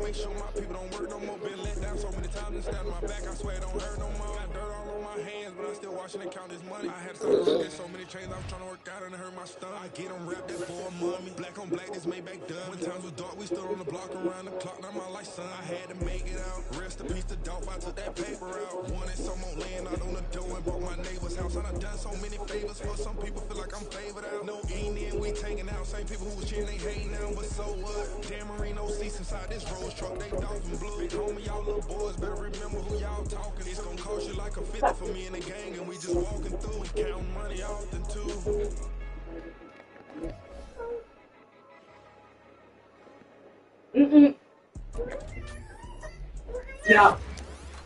make sure my people don't work no more. Been let down so many times and stabbed my back. I swear it don't hurt no more. Got dirt all on my hands, but I still watching and count this money. I had to get so many chains, I was trying to work out and it hurt my stomach. I get them wrapped that for a mommy. Black on black, this made back done. When times was dark, we stood on the block around the clock. Now my life, son, I had to make it out. Rest in peace to dope, I took that paper out. Wanted some more laying out on the door and bought my neighbor's house. And I done so many favors for some people, feel like I'm favored out. No eating in, we taking out. Same people who was cheering, they hating now, but so what? Dan Marino seats inside this Rolls truck, they dolphin blue. Big homie, y'all little boys better remember who y'all talking. It's gonna cost you like a 50 for me and the gang, and we just walking through and counting money often too. No.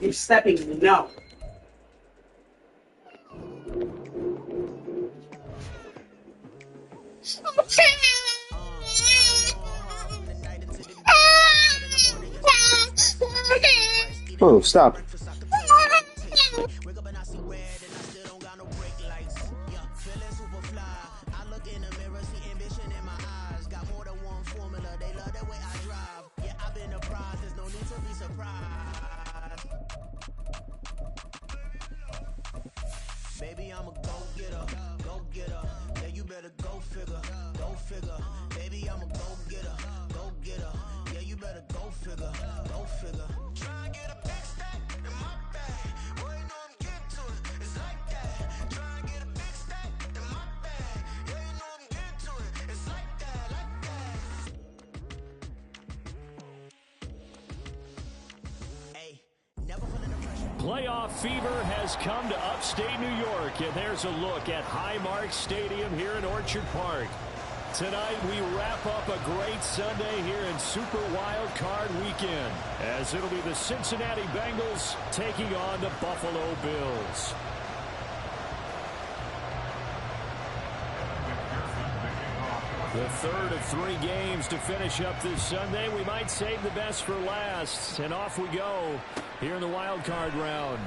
You're stepping, no. Oh, stop. Baby, I'm a go-getter, go-getter. Yeah, you better go figure, go figure. Baby, I'm a go-getter, go-getter. Yeah, you better go figure, go figure. Try and get a big stack in my bag. Boy, you know I'm getting to it, it's like that. Try and get a big stack in my bag. Yeah, you know I'm getting to it, it's like that, like that. Hey, never feeling the pressure. Playoff fever has come to upstate New York, and there's a look at Highmark Stadium here in Orchard Park. Tonight, we wrap up a great Sunday here in Super Wild Card Weekend, as it'll be the Cincinnati Bengals taking on the Buffalo Bills. The third of 3 games to finish up this Sunday. We might save the best for last, and off we go here in the wild card round.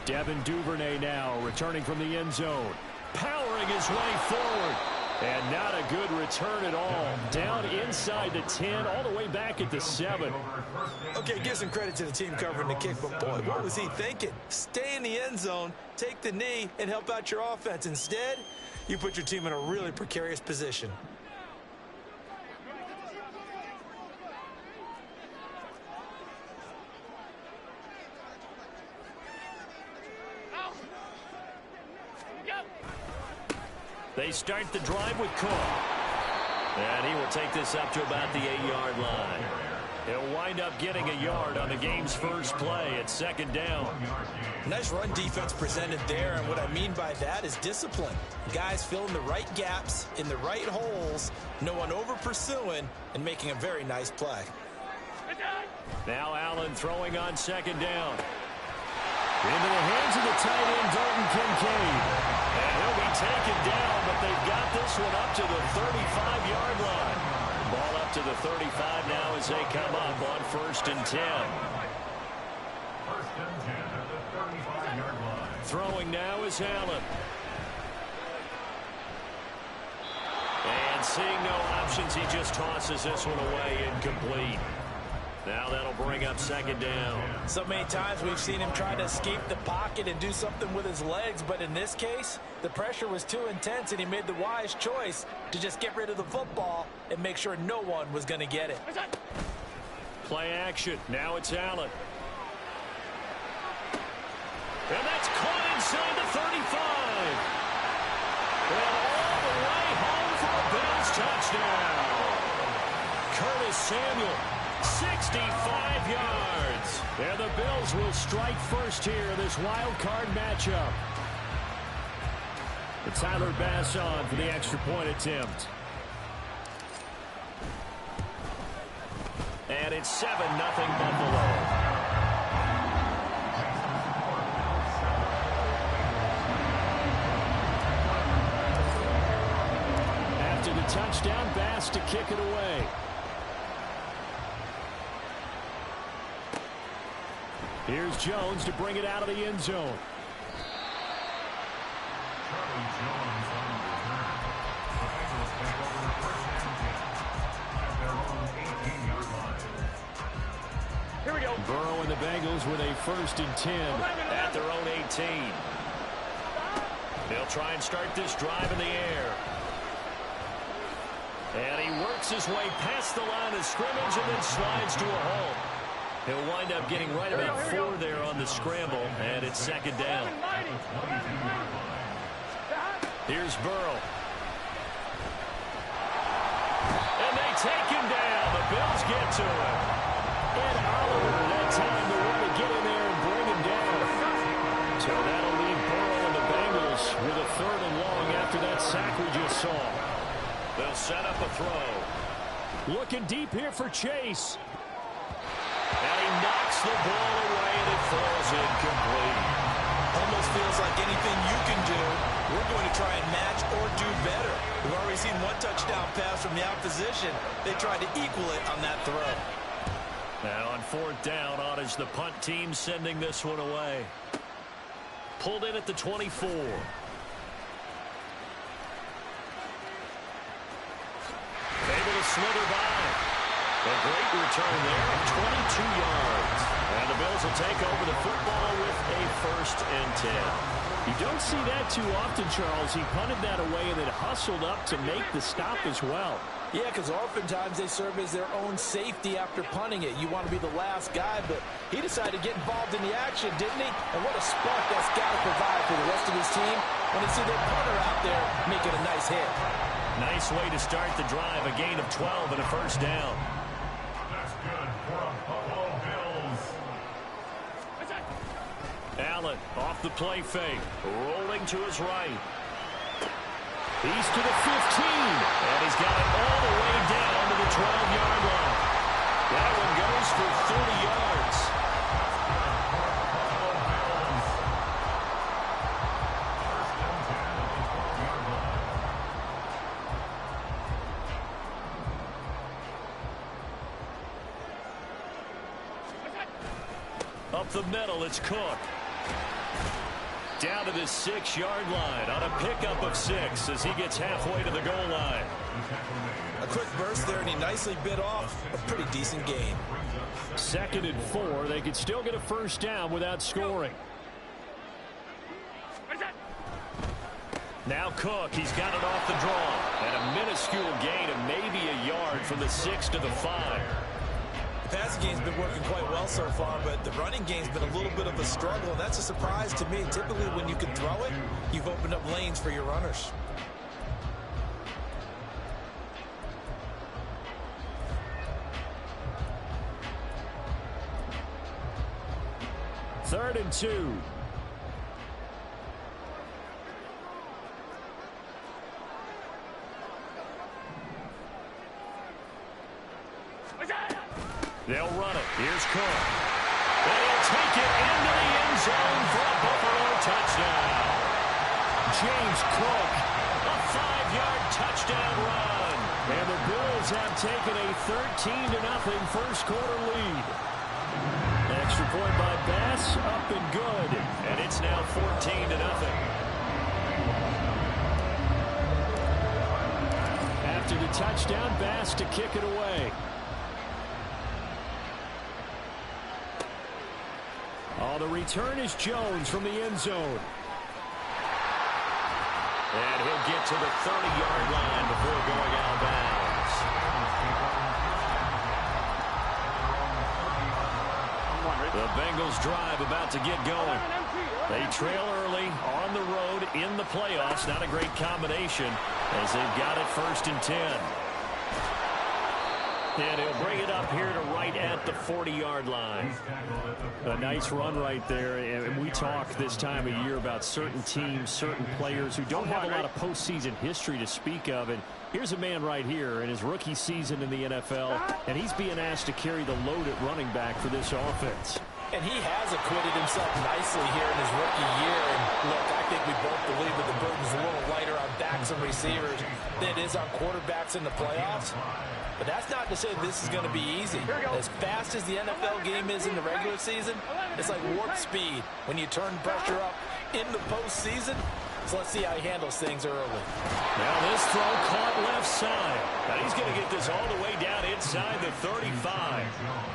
Devin Duvernay now returning from the end zone, powering his way forward. And not a good return at all. Down inside the 10, all the way back at the 7. Okay, give some credit to the team covering the kick, but boy, what was he thinking? Stay in the end zone, take the knee, and help out your offense. Instead, you put your team in a really precarious position. They start the drive with Cook. And he will take this up to about the 8-yard line. He'll wind up getting a yard on the game's first play at second down. Nice run defense presented there, and what I mean by that is discipline. Guys filling the right gaps in the right holes, no one over pursuing, and making a very nice play. Now Allen throwing on second down. Into the hands of the tight end, Dalton Kincaid. And he'll be taken down, but they've got this one up to the 35-yard line. Ball up to the 35 now as they come up on 1st and 10. 1st and 10 at the 35-yard line. Throwing now is Allen. And seeing no options, he just tosses this one away incomplete. Now that'll bring up second down. So many times we've seen him try to escape the pocket and do something with his legs, but in this case, the pressure was too intense and he made the wise choice to just get rid of the football and make sure no one was going to get it. Play action. Now it's Allen. And that's caught inside the 35. And all the way home for a Bills touchdown. Curtis Samuel. 65 yards. And the Bills will strike first here in this wild card matchup. And Tyler Bass on for the extra point attempt. And it's 7-0 Buffalo. After the touchdown, Bass to kick it away. Here's Jones to bring it out of the end zone. Charlie Jones on the return. The Bengals take over 1st and 10 at their own 18-yard line. Burrow and the Bengals with a 1st and 10 at their own 18. They'll try and start this drive in the air. And he works his way past the line of scrimmage and then slides to a halt. He'll wind up getting right about 4 there on the scramble, and it's 2nd down. Here's Burrow. And they take him down. The Bills get to him. And Oliver that time to want to get in there and bring him down. So that'll leave Burrow and the Bengals with a 3rd and long after that sack we just saw. They'll set up a throw. Looking deep here for Chase. And he knocks the ball away and it falls incomplete. Almost feels like anything you can do, we're going to try and match or do better. We've already seen 1 touchdown pass from the opposition. They tried to equal it on that throw. Now on 4th down, Otis, the punt team sending this one away. Pulled in at the 24. Able to slither by. A great return there, 22 yards. And the Bills will take over the football with a 1st and 10. You don't see that too often, Charles. He punted that away and then hustled up to make the stop as well. Yeah, because oftentimes they serve as their own safety after punting it. You want to be the last guy, but he decided to get involved in the action, didn't he? And what a spark that's got to provide for the rest of his team when they see their punter out there making a nice hit. Nice way to start the drive, a gain of 12 and a 1st down. That's good for the Buffalo Bills. Allen off the play fake, rolling to his right. He's to the 15, and he's got it all the way down to the 12-yard line. That one goes for 30 yards. Up the middle, it's Cook. Down to the 6-yard line on a pickup of 6 as he gets halfway to the goal line. A quick burst there, and he nicely bit off a pretty decent gain. 2nd and 4. They could still get a 1st down without scoring. Now Cook, he's got it off the draw. And a minuscule gain of maybe a yard from the 6 to the 5. The passing game's been working quite well so far, but the running game's been a little bit of a struggle, and that's a surprise to me. Typically, when you can throw it, you've opened up lanes for your runners. Third and 2. They'll run it. Here's Cook. They'll take it into the end zone for a Buffalo touchdown. James Cook, a 5-yard touchdown run. And the Bills have taken a 13-0 first quarter lead. Extra point by Bass, up and good. And it's now 14-0. After the touchdown, Bass to kick it away. Oh, the return is Jones from the end zone. And he'll get to the 30-yard line before going out of bounds. The Bengals drive about to get going. They trail early on the road in the playoffs. Not a great combination as they've got it 1st and 10. And he'll bring it up here to right at the 40-yard line. A nice run right there. And we talk this time of year about certain teams, certain players who don't have a lot of postseason history to speak of. And here's a man right here in his rookie season in the NFL, and he's being asked to carry the load at running back for this offense. And he has acquitted himself nicely here in his rookie year. And look, I think we both believe that the burden's a little lighter on backs and receivers than it is on quarterbacks in the playoffs. But that's not to say this is going to be easy. As fast as the NFL game is in the regular season, it's like warp speed when you turn pressure up in the postseason. So let's see how he handles things early. Now this throw caught left side. Now he's going to get this all the way down inside the 35.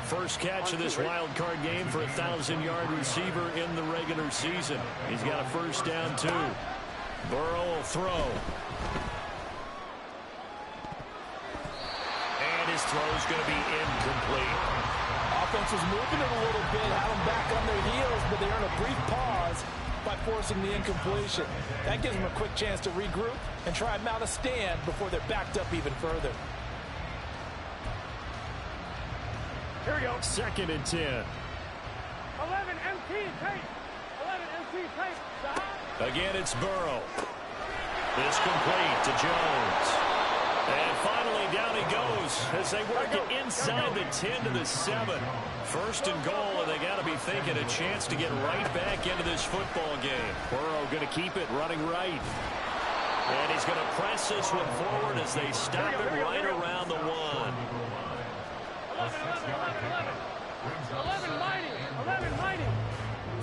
First catch of this wild card game for a 1,000-yard receiver in the regular season. He's got a first down, too. Burrow will throw. And his throw's going to be incomplete. Offense was moving it a little bit, had them back on their heels, but they earned a brief pause by forcing the incompletion. That gives them a quick chance to regroup and try and mount a stand before they're backed up even further. Here we go. 2nd and 10. 11 MT tape. 11 MT tape. Again, it's Burrow. This complete to Jones. And finally, down he goes as they work it inside the 10 to the 7. First and goal, and they got to be thinking a chance to get right back into this football game. Burrow going to keep it running right. And he's going to press this one forward as they stop it right around the 1. 11 mighty. 11 mighty.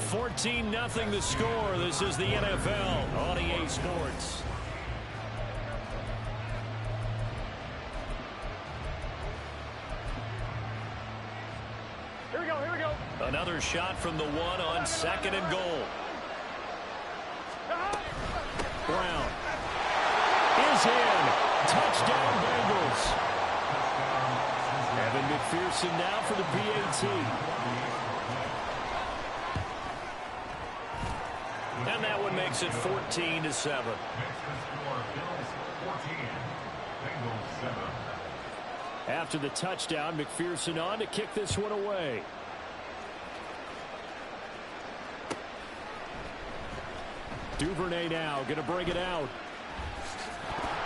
14-0 the score. This is the NFL on EA Sports. Here we go. Another shot from the 1 on 2nd and goal. Brown is in. Touchdown Bengals. Evan McPherson now for the PAT. And that one makes it 14-7. After the touchdown, McPherson on to kick this one away. Duvernay now going to bring it out.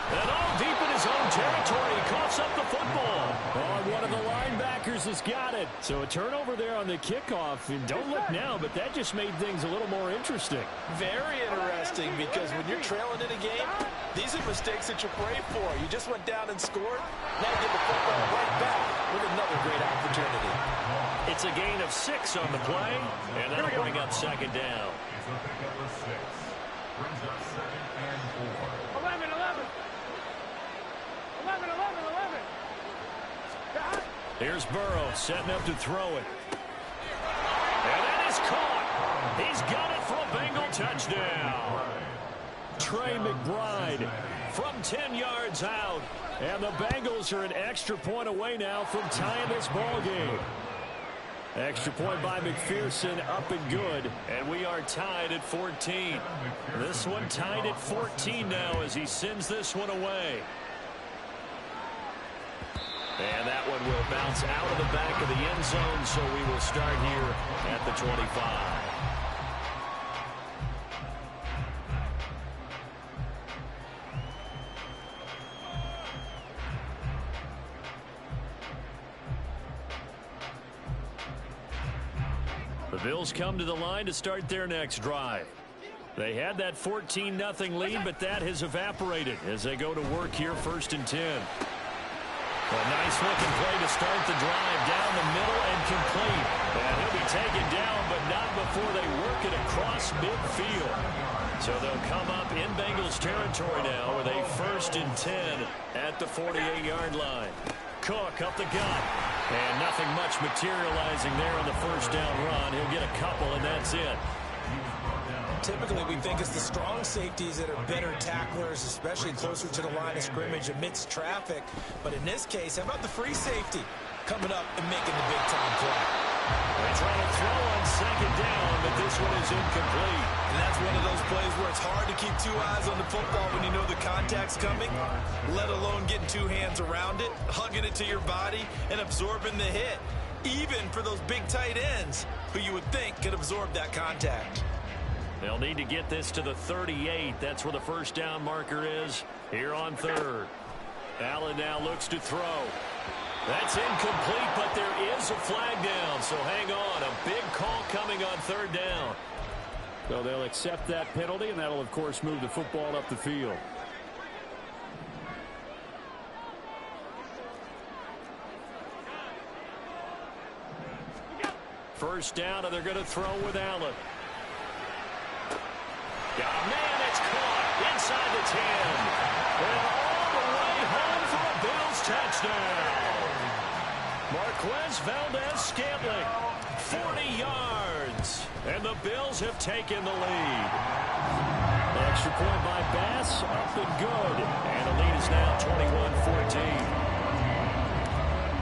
And all deep in his own territory. He coughs up the football. Oh, one of the linebackers has got it. So a turnover there on the kickoff. And don't look now, but that just made things a little more interesting. Very interesting, because when you're trailing in a game, these are mistakes that you pray for. You just went down and scored. Now you get the football right back with another great opportunity. It's a gain of 6 on the play, and that'll bring up 2nd down. It's a pickup of 6. Brings up 2nd and 4. 11. 11. Here's Burrow setting up to throw it. And that is caught. He's got it for a Bengal touchdown. Trey McBride from 10 yards out. And the Bengals are an extra point away now from tying this ball game. Extra point by McPherson, up and good. And we are tied at 14. This one tied at 14 now as he sends this one away. And that one will bounce out of the back of the end zone, so we will start here at the 25. The Bills come to the line to start their next drive. They had that 14-0 lead, but that has evaporated as they go to work here 1st and 10. A nice-looking play to start the drive down the middle and complete. And he'll be taken down, but not before they work it across midfield. So they'll come up in Bengals territory now with a 1st and 10 at the 48-yard line. Cook up the gut. And nothing much materializing there on the first down run. He'll get a couple, and that's it. Typically, we think it's the strong safeties that are better tacklers, especially closer to the line of scrimmage amidst traffic. But in this case, how about the free safety coming up and making the big-time play? They try to throw on 2nd down, but this one is incomplete. And that's one of those plays where it's hard to keep 2 eyes on the football when you know the contact's coming, let alone getting 2 hands around it, hugging it to your body, and absorbing the hit, even for those big tight ends who you would think could absorb that contact. They'll need to get this to the 38. That's where the first down marker is here on 3rd. Allen now looks to throw. That's incomplete, but there is a flag down, so hang on. A big call coming on 3rd down. So they'll accept that penalty, and that'll, of course, move the football up the field. First down, and they're going to throw with Allen. Yeah, man, it's caught. 10. And all the way home for a Bills touchdown. Marquez Valdez-Scantling, 40 yards. And the Bills have taken the lead. Extra point by Bass, up and good. And the lead is now 21-14.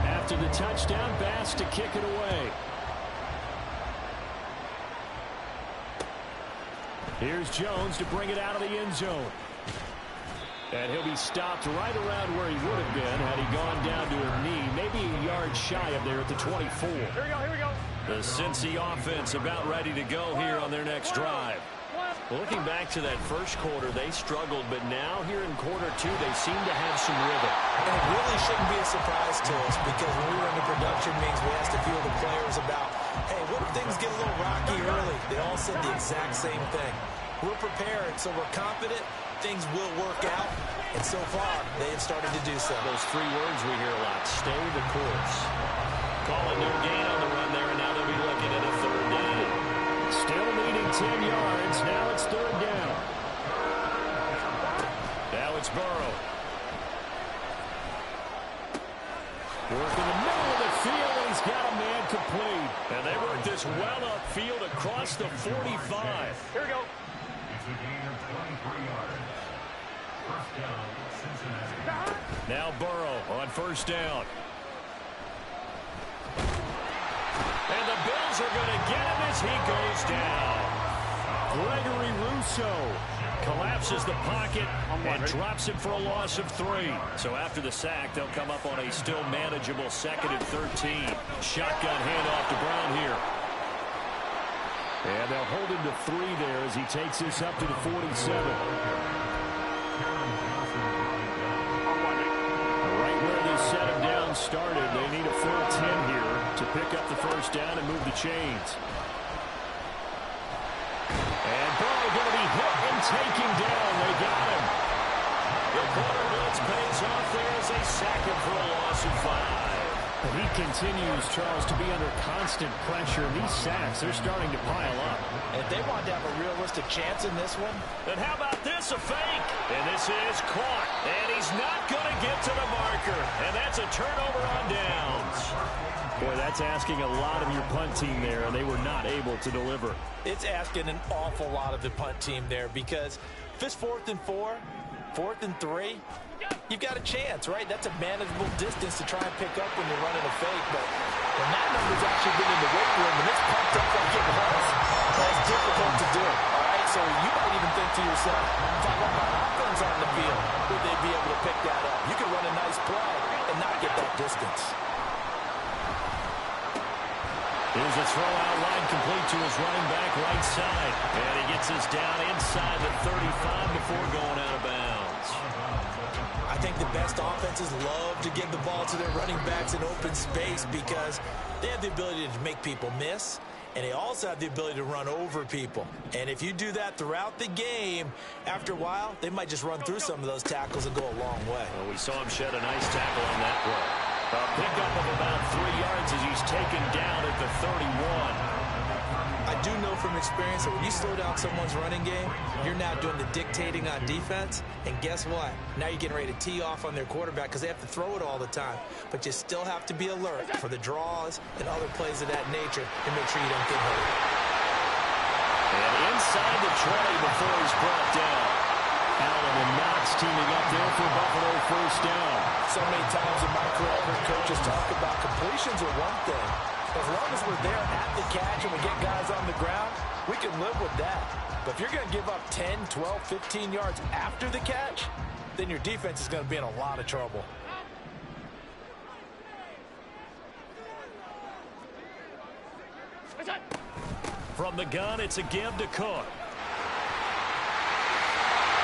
After the touchdown, Bass to kick it away. Here's Jones to bring it out of the end zone. And he'll be stopped right around where he would have been had he gone down to a knee, maybe a yard shy of there at the 24. Here we go, here we go. The Cincy offense about ready to go here on their next drive. Looking back to that first quarter, they struggled, but now here in quarter two, they seem to have some rhythm. And it really shouldn't be a surprise to us because when we were in the production meetings, we asked a few of the players about, hey, what if things get a little rocky early? They all said the exact same thing. We're prepared, so we're confident things will work out, and so far, they have started to do so. Those three words we hear a lot, stay the course. Calling no gain on the run there, and now they'll be looking at a third down. Still needing 10 yards, now it's third down. Now it's Burrow. Work in the middle of the field, and he's got a man complete. And they work this well upfield across the 45. Here we go. It's a gain of 23 yards. First down, Cincinnati. Now Burrow on first down. And the Bills are going to get him as he goes down. Gregory Rousseau collapses the pocket and drops him for a loss of 3. So after the sack, they'll come up on a still manageable 2nd and 13. Shotgun handoff to Brown here. And they'll hold him to 3 there as he takes this up to the 47. Right where they set him down started, they need a full 10 here to pick up the first down and move the chains. And Burrow going to be hit and taken down. They got him. The quarter blitz pays off there as they sack him for a loss of 5. But he continues, Charles, to be under constant pressure. These sacks, they're starting to pile up. And if they want to have a realistic chance in this one, and how about this, a fake? And this is caught. And he's not going to get to the marker. And that's a turnover on downs. Boy, that's asking a lot of your punt team there, and they were not able to deliver. it's asking an awful lot of the punt team there because if it's 4th and 4, 4th and 3, you've got a chance, right? That's a manageable distance to try and pick up when you're running a fake. But when that number's actually been in the weight room and it's pumped up like it was, that's difficult to do. All right, so you might even think to yourself, if I run my offense on the field, would they be able to pick that up? You can run a nice play and not get that distance. Here's a throw out line complete to his running back right side. And he gets us down inside the 35 before going out of bounds. I think the best offenses love to give the ball to their running backs in open space because they have the ability to make people miss, and they also have the ability to run over people. And if you do that throughout the game, after a while, they might just run through some of those tackles and go a long way. Well, we saw him shed a nice tackle on that play. A pickup of about 3 yards as he's taken down at the 31. I do know from experience that when you slow down someone's running game, you're now doing the dictating on defense. And guess what? Now you're getting ready to tee off on their quarterback because they have to throw it all the time. But you still have to be alert for the draws and other plays of that nature to make sure you don't get hurt. And inside the 20 before he's brought down. Allen and Knox teaming up there for Buffalo first down. So many times in my career, I've heard coaches talk about completions are one thing. As long as we're there at the catch and we get guys on the ground, we can live with that. But if you're going to give up 10, 12, 15 yards after the catch, then your defense is going to be in a lot of trouble. From the gun, it's a give to Cook.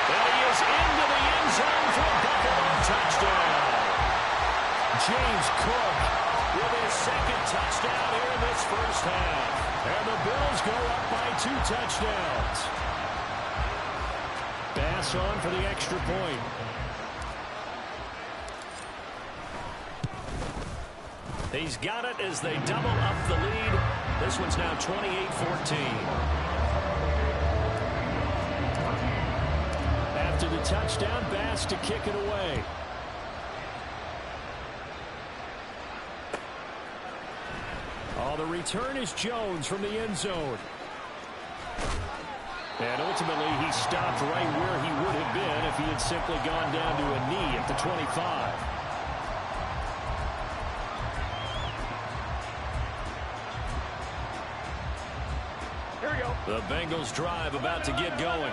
And he is into the end zone for a Buffalo touchdown. James Cook with his second touchdown here in this first half. And the Bills go up by 2 touchdowns. Bass on for the extra point. He's got it as they double up the lead. This one's now 28-14. After the touchdown, Bass to kick it away. Oh, the return is Jones from the end zone. And ultimately, he stopped right where he would have been if he had simply gone down to a knee at the 25. Here we go. The Bengals drive about to get going.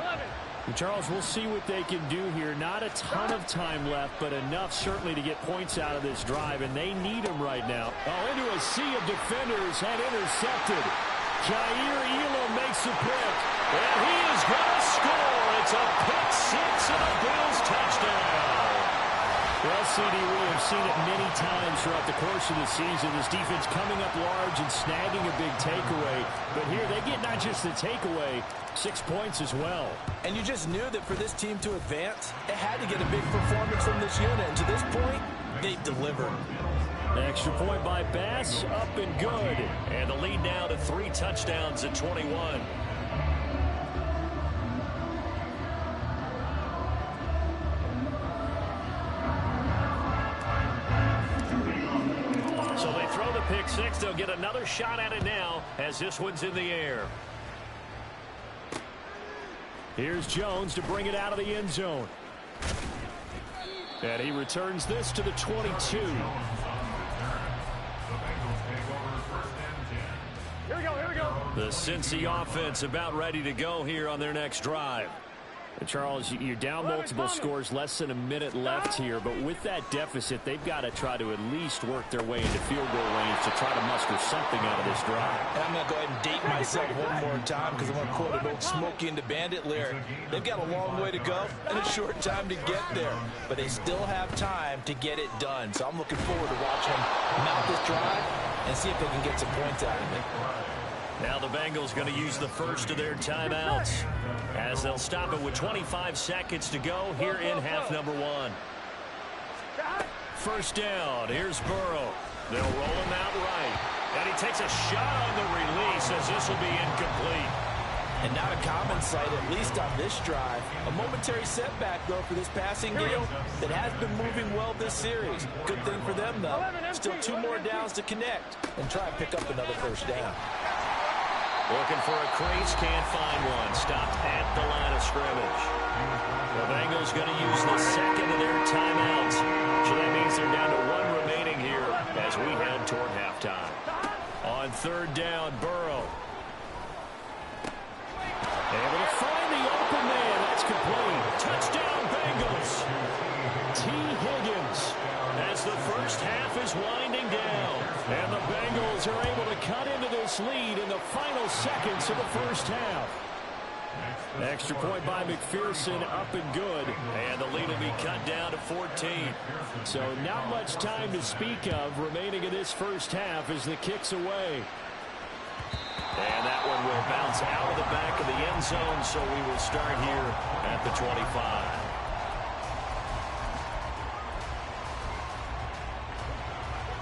Charles, we'll see what they can do here. Not a ton of time left, but enough certainly to get points out of this drive, and they need them right now. Oh, into a sea of defenders and intercepted. Jair Elam makes a pick, and he is going to score. It's a pick six and a Bills touchdown. Well, CD, we have seen it many times throughout the course of the season. This defense coming up large and snagging a big takeaway. But here they get not just the takeaway, 6 points as well. And you just knew that for this team to advance, it had to get a big performance from this unit. And to this point, they've delivered. Extra point by Bass, up and good. And the lead now to 3 touchdowns at 21. So they throw the pick six. They'll get another shot at it now as this one's in the air. Here's Jones to bring it out of the end zone. And he returns this to the 22. Here we go. Here we go. The Cincy offense about ready to go here on their next drive. And Charles, you're down multiple scores, less than a minute left here. But with that deficit, they've got to try to at least work their way into field goal range to try to muster something out of this drive. And I'm going to go ahead and date myself one more time because I'm going to quote an old Smokey and the Bandit lyric. They've got a long way to go and a short time to get there. But they still have time to get it done. So I'm looking forward to watching them mount this drive and see if they can get some points out of it. Now the Bengals going to use the first of their timeouts as they'll stop it with 25 seconds to go here in half number 1. First down. Here's Burrow. They'll roll him out right. And he takes a shot on the release as this will be incomplete. And not a common sight, at least on this drive. A momentary setback, though, for this passing game that has been moving well this series. Good thing for them, though. Still 2 more downs to connect and try and pick up another first down. Looking for a crease, can't find one. Stopped at the line of scrimmage. The Bengals going to use the second of their timeouts. So that means they're down to 1 remaining here as we head toward halftime. On third down, Burrow. Able to find the open man. That's complete. Touchdown, Bengals. T. Higgins as the first half is winding down. And the Bengals are able to cut into this lead in the final seconds of the first half. Extra point by McPherson, up and good. And the lead will be cut down to 14. So not much time to speak of remaining in this first half as the kick's away. And that one will bounce out of the back of the end zone, so we will start here at the 25.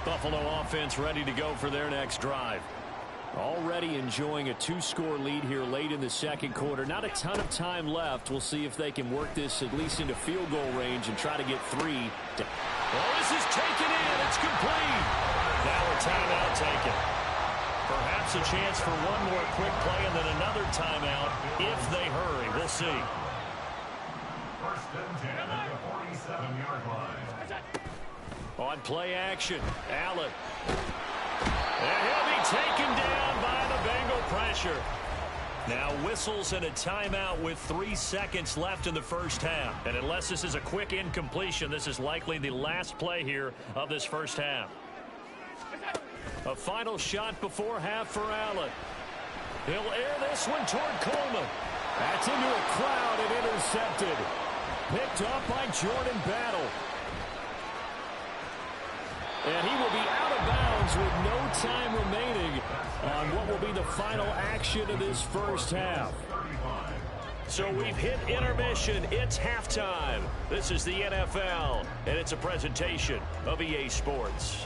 Buffalo offense ready to go for their next drive. Already enjoying a 2-score lead here late in the second quarter. Not a ton of time left. We'll see if they can work this at least into field goal range and try to get 3. Oh, this is taken in. It's complete. Now a timeout taken. Perhaps a chance for one more quick play and then another timeout if they hurry. We'll see. First and 10 at the 47-yard line. On play action, Allen. And he'll be taken down by the Bengal pressure. Now whistles and a timeout with 3 seconds left in the first half. And unless this is a quick incompletion, this is likely the last play here of this first half. A final shot before half for Allen. He'll air this one toward Coleman. That's into a crowd and intercepted. Picked up by Jordan Battle. And he will be out of bounds with no time remaining on what will be the final action of this first half. So we've hit intermission. It's halftime. This is the NFL, and it's a presentation of EA Sports.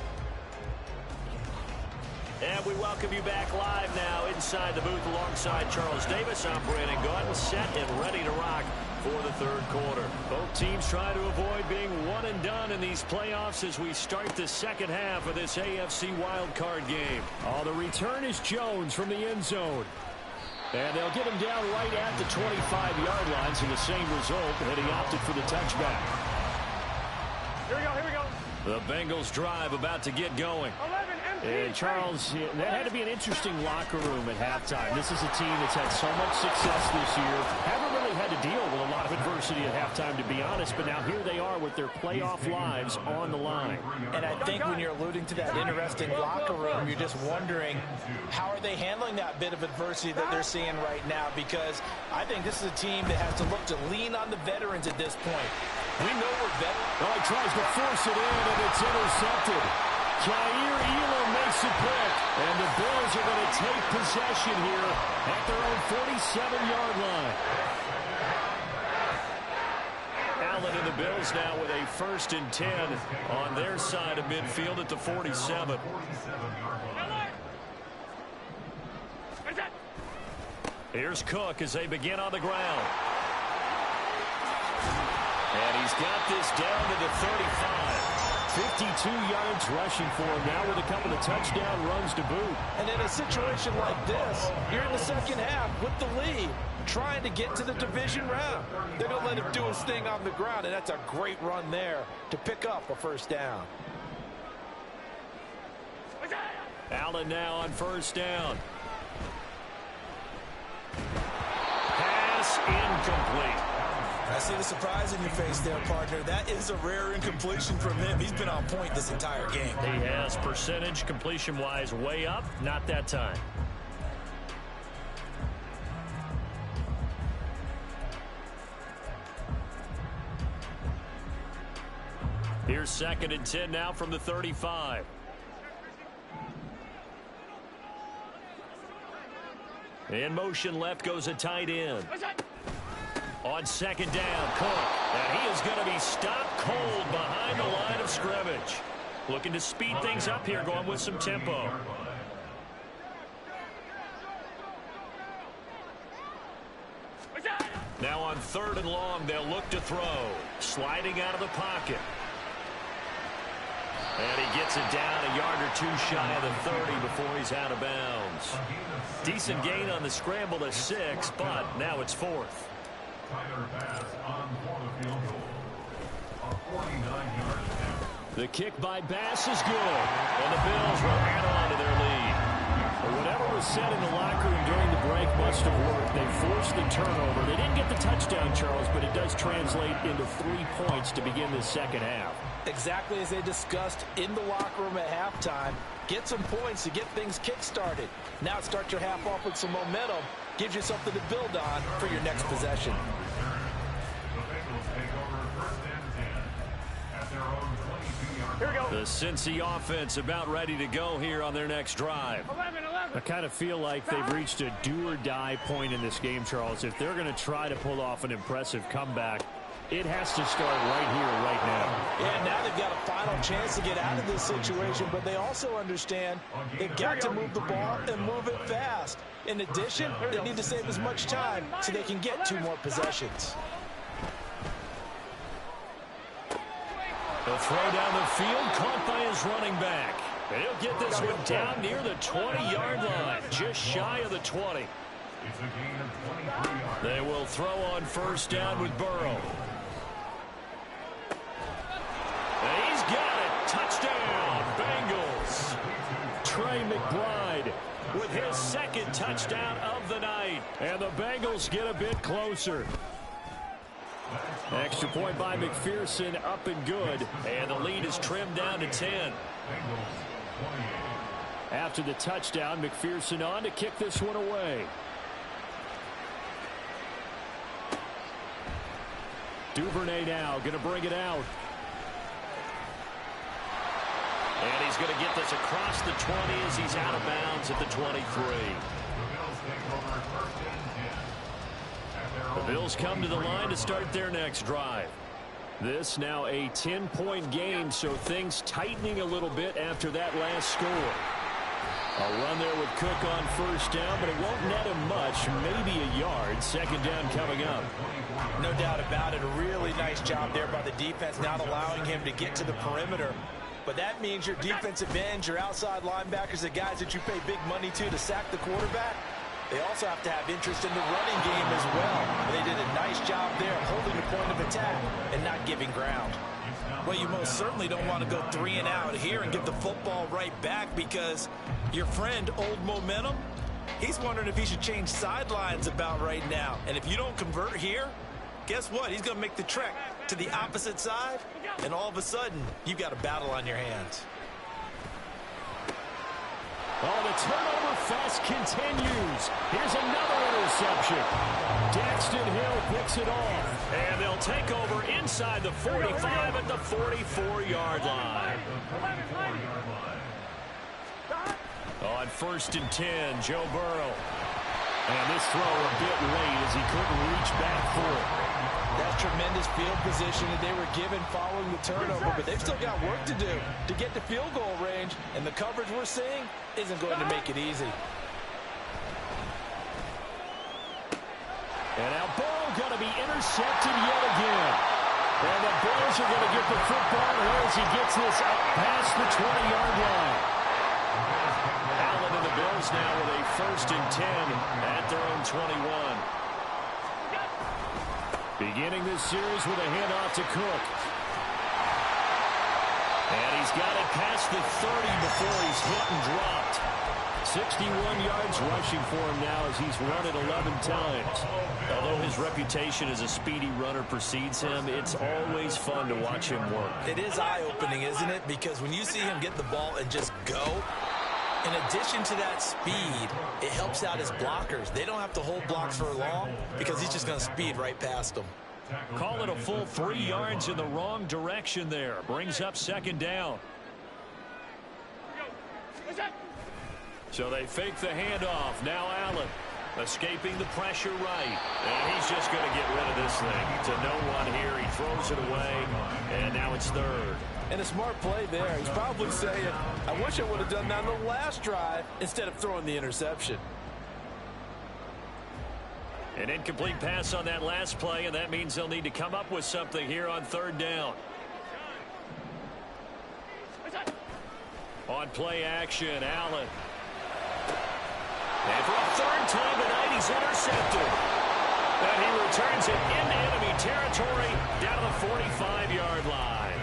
And we welcome you back live now inside the booth alongside Charles Davis. I'm Brandon Gaudin, set and ready to rock for the third quarter. Both teams try to avoid being one and done in these playoffs as we start the second half of this AFC wildcard game. Oh, the return is Jones from the end zone. And they'll get him down right at the 25-yard line, so the same result, and he opted for the touchback. Here we go, here we go. The Bengals drive about to get going. 11 empty. And Charles, that had to be an interesting locker room at halftime. This is a team that's had so much success this year. Haven't really had to deal with a lot of adversity at halftime, to be honest, but now here they are with their playoff lives on the line. And I think when you're alluding to that interesting locker room, you're just wondering how are they handling that bit of adversity that they're seeing right now, because I think this is a team that has to look to lean on the veterans at this point. We know we're better. Oh, he tries to force it in, and it's intercepted. Jair Elam makes it quick, and the Bills are going to take possession here at their own 47-yard line. Allen and the Bills now with a 1st and 10 on their side of midfield at the 47. Here's Cook as they begin on the ground. And he's got this down to the 35. 52 yards rushing for him now with a couple of touchdown runs to boot. And in a situation like this, you're in the second half with the lead, trying to get to the division round. They're going to let him do his thing on the ground, and that's a great run there to pick up a first down. Allen now on 1st down. Pass incomplete. I see the surprise in your face there, partner. That is a rare incompletion from him. He's been on point this entire game. He has percentage completion-wise way up. Not that time. Here's 2nd and 10 now from the 35. In motion left goes a tight end. On 2nd down, Cook. And he is going to be stopped cold behind the line of scrimmage. Looking to speed things up here, going with some tempo. Now on 3rd and long, they'll look to throw. Sliding out of the pocket. And he gets it down a yard or two shy of the 30 before he's out of bounds. Decent gain on the scramble to 6, but now it's 4th. The kick by Bass is good, and the Bills will add on to their lead. But whatever was said in the locker room during the break must have worked. They forced the turnover. They didn't get the touchdown, Charles, but it does translate into 3 points to begin the second half. Exactly as they discussed in the locker room at halftime. Get some points to get things kick-started. Now start your half off with some momentum. Gives you something to build on for your next possession. The Cincy offense about ready to go here on their next drive. 11. I kind of feel like they've reached a do-or-die point in this game, Charles. If they're going to try to pull off an impressive comeback, it has to start right here, right now. Yeah, now they've got a final chance to get out of this situation, but they also understand they've got to move the ball and move it fast. In addition, they need to save as much time so they can get 2 more possessions. The throw down the field, caught by his running back. And he'll get this one down near the 20-yard line, just shy of the 20. They will throw on 1st down with Burrow. And he's got it. Touchdown, Bengals. Trey McBride with his 2nd touchdown of the night. And the Bengals get a bit closer. Extra point by McPherson, up and good. And the lead is trimmed down to 10. After the touchdown, McPherson on to kick this one away. Duvernay now going to bring it out. And he's going to get this across the 20 as he's out of bounds at the 23. The Bills come to the line to start their next drive. This now a 10-point game, so things tightening a little bit after that last score. A run there with Cook on first down, but it won't net him much, maybe a yard. Second down coming up. No doubt about it. A really nice job there by the defense, not allowing him to get to the perimeter. But that means your defensive ends, your outside linebackers, the guys that you pay big money to sack the quarterback, they also have to have interest in the running game as well. They did a nice job there holding the point of attack and not giving ground. Well, you most certainly don't want to go 3 and out here and get the football right back, because your friend, Old Momentum, he's wondering if he should change sidelines about right now. And if you don't convert here, guess what? He's going to make the trek to the opposite side, and all of a sudden, you've got a battle on your hands. Oh, the turnover fest continues. Here's another interception. Daxton Hill picks it off. And they'll take over inside the 45 at the 44-yard line. On 1st and 10, Joe Burrow. And this throw a bit late as he couldn't reach back for it. That tremendous field position that they were given following the turnover, but they've still got work to do to get to field goal range, and the coverage we're seeing isn't going to make it easy. And now Burrow going to be intercepted yet again. And the Bills are going to get the football here as he gets this up past the 20-yard line. Allen and the Bills now with a 1st and 10 at their own 21. Beginning this series with a handoff to Cook. And he's got it past the 30 before he's hit and dropped. 61 yards rushing for him now as he's run it 11 times. Although his reputation as a speedy runner precedes him, it's always fun to watch him work. It is eye-opening, isn't it? Because when you see him get the ball and just go, in addition to that speed, it helps out his blockers. They don't have to hold blocks for long because he's just going to speed right past them. Call it a full 3 yards in the wrong direction there. Brings up 2nd down. So they fake the handoff. Now Allen escaping the pressure right. And he's just going to get rid of this thing to no one here. He throws it away, and now it's 3rd. And a smart play there. He's probably saying, I wish I would have done that on the last drive instead of throwing the interception. An incomplete pass on that last play, and that means they'll need to come up with something here on 3rd down. On play action, Allen. And for a 3rd time tonight, he's intercepted. And he returns it into enemy territory down to the 45-yard line.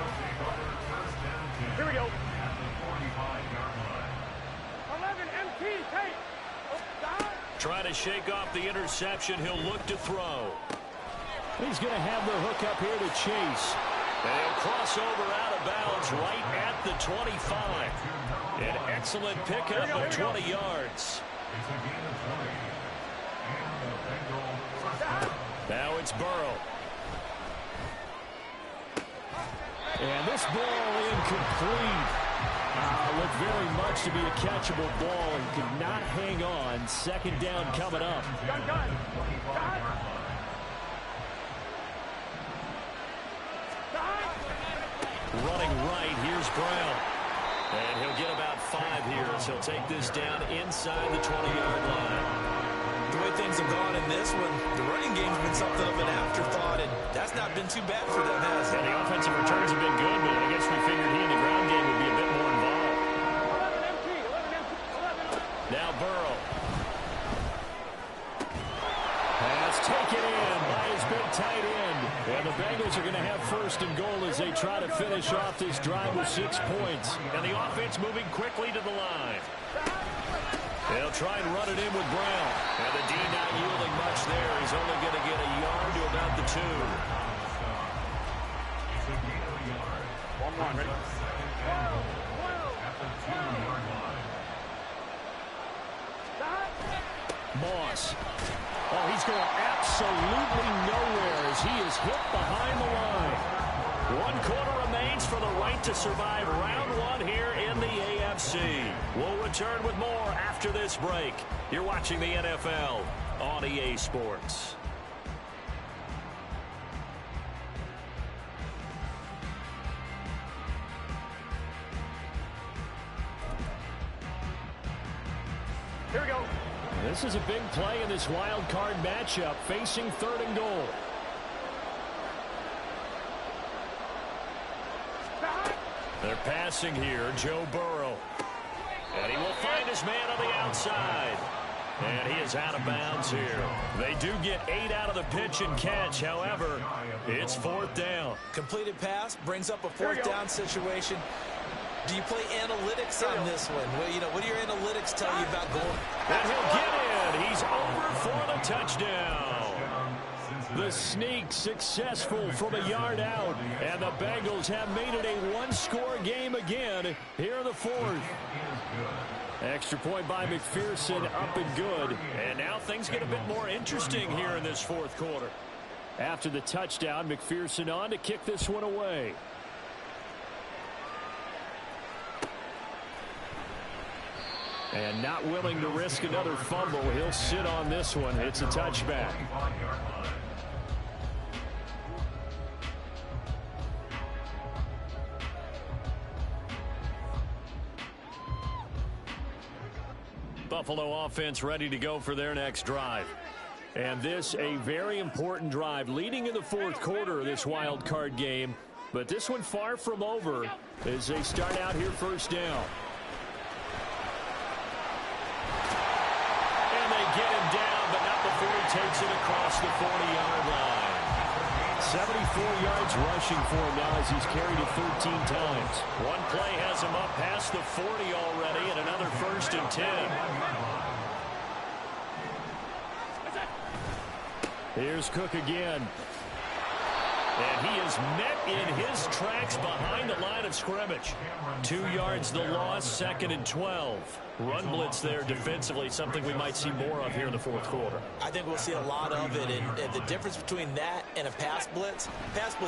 Here we go. 11 MT, take. Trying to shake off the interception. He'll look to throw. He's going to have the hook up here to Chase. And he'll cross over out of bounds right at the 25. An excellent pickup of 20 yards. Now it's Burrow. And this ball incomplete. Looked very much to be a catchable ball. He could not hang on. 2nd down coming up. Running right, here's Brown. And he'll get about 5 here as he'll take this down inside the 20-yard line. The way things have gone in this one, the running game's been something of an afterthought, and that's not been too bad for them, has it? And the offensive returns have been good, but I guess we figured he in the ground game would be a bit more involved. 11 MT, 11 MT, 11. Now Burrow. Pass taken in by his big tight end. And the Bengals are going to have 1st and goal as they try to finish off this drive with 6 points. And the offense moving quickly to the line. They'll try and run it in with Brown. And the D not yielding much there. He's only going to get a yard to about the 2. 1-1, ready? Moss. Oh, he's going absolutely nowhere as he is hit behind the line. 1 quarter remains for the right to survive round 1 here in the AFC. We'll return with more after this break. You're watching the NFL on EA Sports. Here we go. This is a big play in this wild card matchup, facing 3rd and goal. They're passing here, Joe Burrow. And he will find his man on the outside. And he is out of bounds here. They do get 8 out of the pitch and catch. However, it's 4th down. Completed pass brings up a 4th down situation. Do you play analytics on this one? Well, you know, what do your analytics tell you about going? And he'll get in. He's over for the touchdown. The sneak successful from a yard out. And the Bengals have made it a one-score game again here in the 4th. Extra point by McPherson, up and good. And now things get a bit more interesting here in this 4th quarter. After the touchdown, McPherson on to kick this one away. And not willing to risk another fumble. He'll sit on this one. It's a touchback. Buffalo offense ready to go for their next drive. And this a very important drive leading in the 4th quarter of this wild card game. But this one far from over as they start out here 1st down. Get him down, but not before he takes it across the 40-yard line. 74 yards rushing for him now as he's carried it 13 times. One play has him up past the 40 already, and another 1st and 10. Here's Cook again. And he is met in his tracks behind the line of scrimmage. 2 yards the loss, 2nd and 12. Run blitz there defensively, something we might see more of here in the 4th quarter. I think we'll see a lot of it, and the difference between that and a pass blitz,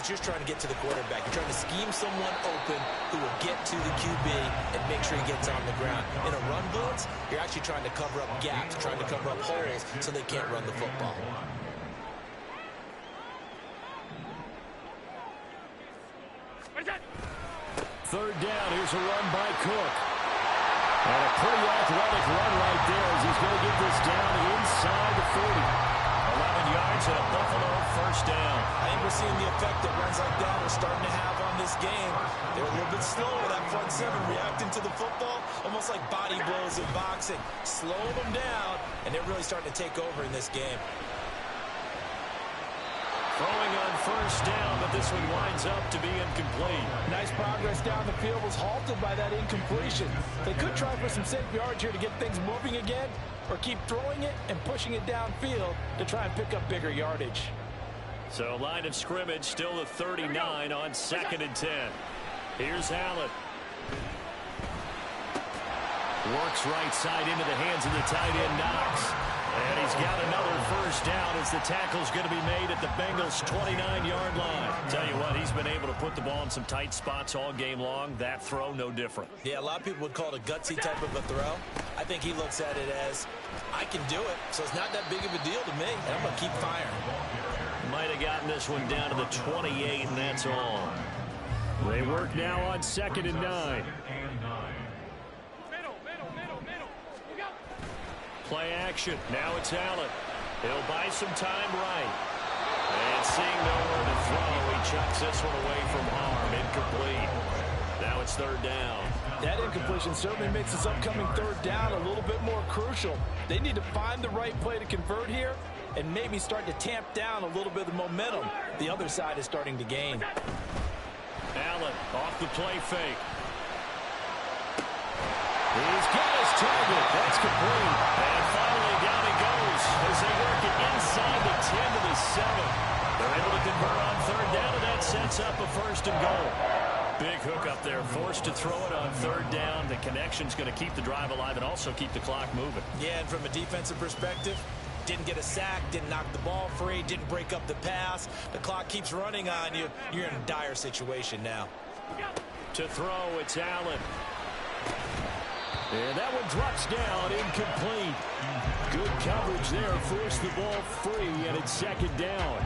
you're trying to get to the quarterback. You're trying to scheme someone open who will get to the QB and make sure he gets on the ground. In a run blitz, you're actually trying to cover up gaps, trying to cover up holes so they can't run the football. Third down, here's a run by Cook. And a pretty athletic run right there as he's going to get this down inside the 40. 11 yards and a Buffalo 1st down. I think we're seeing the effect that runs like that are starting to have on this game. They're a little bit slow with that front 7 reacting to the football, almost like body blows in boxing. Slow them down, and they're really starting to take over in this game. Throwing on 1st down, but this one winds up to be incomplete. Nice progress down the field was halted by that incompletion. They could try for some safe yards here to get things moving again, or keep throwing it and pushing it downfield to try and pick up bigger yardage. So line of scrimmage still the 39 on 2nd and 10. Here's Allen. Works right side into the hands of the tight end Knox. And he's got another 1st down as the tackle's going to be made at the Bengals' 29-yard line. Tell you what, he's been able to put the ball in some tight spots all game long. That throw, no different. Yeah, a lot of people would call it a gutsy type of a throw. I think he looks at it as, I can do it, so it's not that big of a deal to me, and I'm going to keep firing. Might have gotten this one down to the 28, and that's all. They work now on 2nd and 9. Play action. Now it's Allen. He'll buy some time right. And seeing nowhere to throw, he chucks this one away from harm. Incomplete. Now it's 3rd down. That incompletion certainly makes this upcoming 3rd down a little bit more crucial. They need to find the right play to convert here and maybe start to tamp down a little bit of the momentum the other side is starting to gain. Allen off the play fake. He's got his target. That's complete. And finally down he goes as they work it inside the 10 to the 7. They're able to convert on 3rd down, and that sets up a 1st and goal. Big hook up there, forced to throw it on 3rd down. The connection's going to keep the drive alive and also keep the clock moving. Yeah, and from a defensive perspective, didn't get a sack, didn't knock the ball free, didn't break up the pass. The clock keeps running on you. You're in a dire situation now. To throw, it's Allen. And that one drops down, incomplete. Good coverage there, forced the ball free, and it's 2nd down.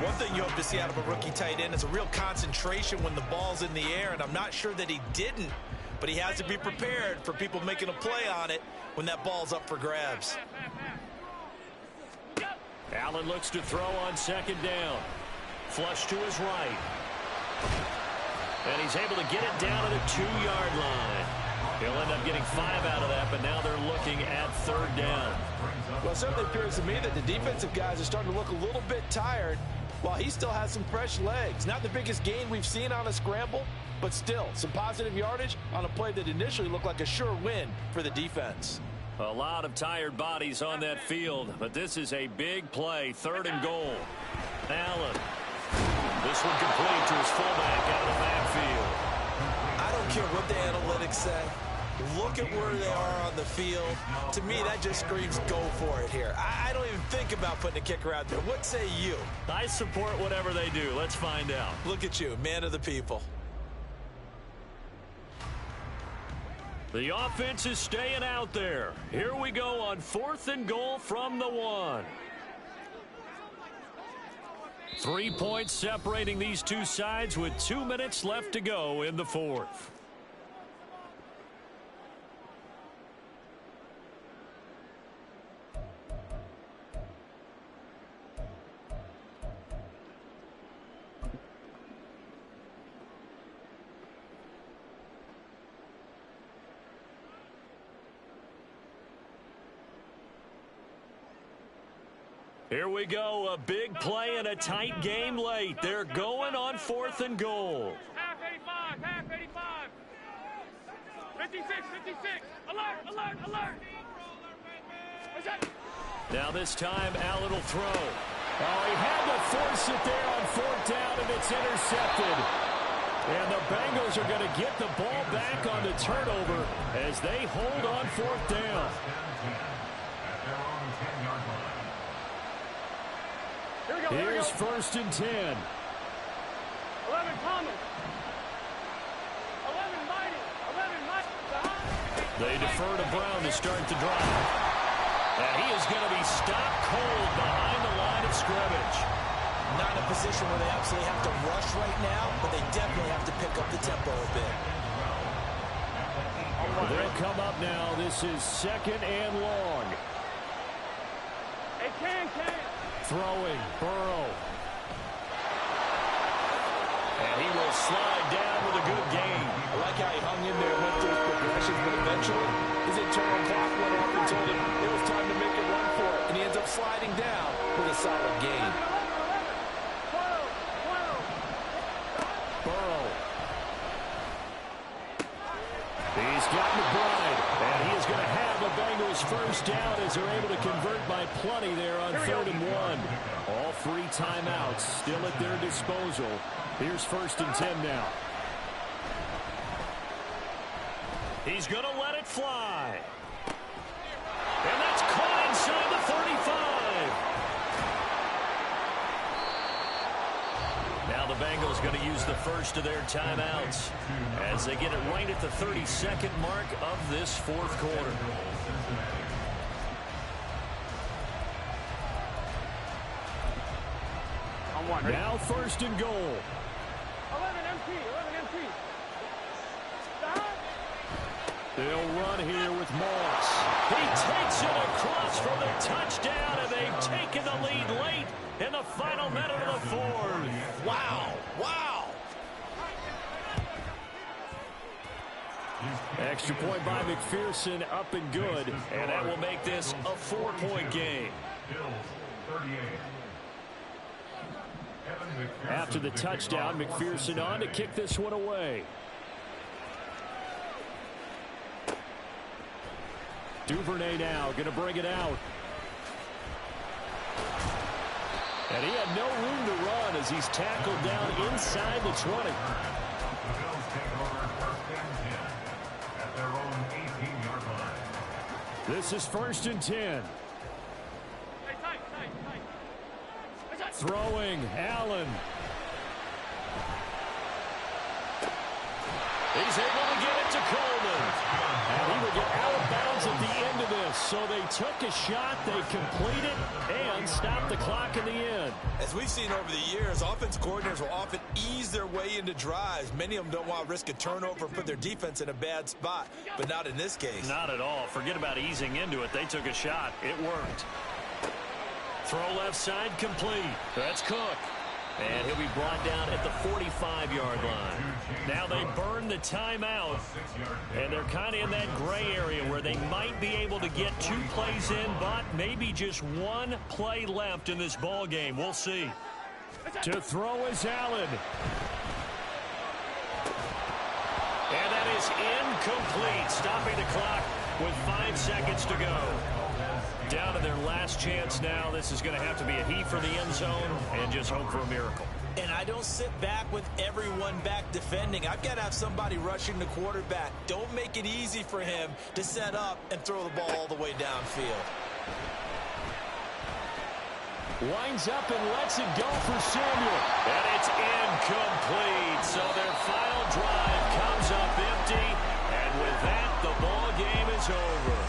One thing you hope to see out of a rookie tight end is a real concentration when the ball's in the air, and I'm not sure that he didn't but he has to be prepared for people making a play on it when that ball's up for grabs. Allen looks to throw on second down. Flush to his right. And he's able to get it down to the 2-yard line. He'll end up getting 5 out of that, but now they're looking at third down. Well, it certainly appears to me that the defensive guys are starting to look a little bit tired while he still has some fresh legs. Not the biggest gain we've seen on a scramble, but still some positive yardage on a play that initially looked like a sure win for the defense. A lot of tired bodies on that field, but this is a big play. 3rd and goal. Allen. This one complete to his fullback out of the backfield. I don't care what the analytics say. Look at where they are on the field. To me, that just screams go for it here. I don't even think about putting a kicker out there. What say you? I support whatever they do. Let's find out. Look at you, man of the people. The offense is staying out there. Here we go on 4th and goal from the 1. 3 points separating these two sides with 2 minutes left to go in the 4th. Here we go, a big play and a tight game late. They're going on 4th and goal. Half 85, half 85. 56, 56. Alert, alert, alert. What's that? Now this time, Allen will throw. Oh, he had to force it there on 4th down, and it's intercepted. And the Bengals are going to get the ball back on the turnover as they hold on 4th down. Here's 1st and 10. 11 Thomas. 11 Mighty. 11 Mighty. They defer to Brown to start the drive. And he is going to be stopped cold behind the line of scrimmage. Not in a position where they absolutely have to rush right now, but they definitely have to pick up the tempo a bit. They'll come up now. This is 2nd and long. Hey, can. Throwing, Burrow. And he will slide down with a good gain. I like how he hung in there and went through his progressions, but eventually his internal clock went off and told him it was time to make a run for it, and he ends up sliding down with a solid gain. 12. Burrow. He's got McBride, and he is going to have the Bengals first down as they're able to convert by plenty there on 3rd and 1. All 3 timeouts still at their disposal. Here's 1st and 10 now. He's going to let it fly. And that's caught inside the 35. Now the Bengals going to use the first of their timeouts as they get it right at the 32nd mark of this 4th quarter. Now 1st and goal. 11 MT. 11 MT. They'll run here with Moss. He takes it across for the touchdown, and they've taken the lead late in the final minute of the 4th. Wow. Wow. Extra point by McPherson, up and good, and that will make this a 4-point game. After the touchdown, McPherson on to kick this one away. Duvernay now going to bring it out. And he had no room to run as he's tackled down inside the 20. The Bills take over 1st and 10 at their own 18-yard line. This is 1st and 10. Tight. Throwing, Allen. He's able to get it to Coleman. And he will get out of bounds at the end of this. So they took a shot, they completed, and stopped the clock in the end. As we've seen over the years, offense coordinators will often ease their way into drives. Many of them don't want to risk a turnover and put their defense in a bad spot, but not in this case. Not at all. Forget about easing into it. They took a shot. It worked. Throw left side complete. That's Cook. And he'll be brought down at the 45-yard line. Now they burn the timeout, and they're kind of in that gray area where they might be able to get 2 plays in, but maybe just 1 play left in this ball game. We'll see. To throw is Allen. And that is incomplete, stopping the clock with 5 seconds to go. Down to their last chance now. This is going to have to be a heave for the end zone and just hope for a miracle. And I don't sit back with everyone back defending. I've got to have somebody rushing the quarterback. Don't make it easy for him to set up and throw the ball all the way downfield. Winds up and lets it go for Samuel. And it's incomplete. So their final drive comes up empty. And with that, the ball game is over.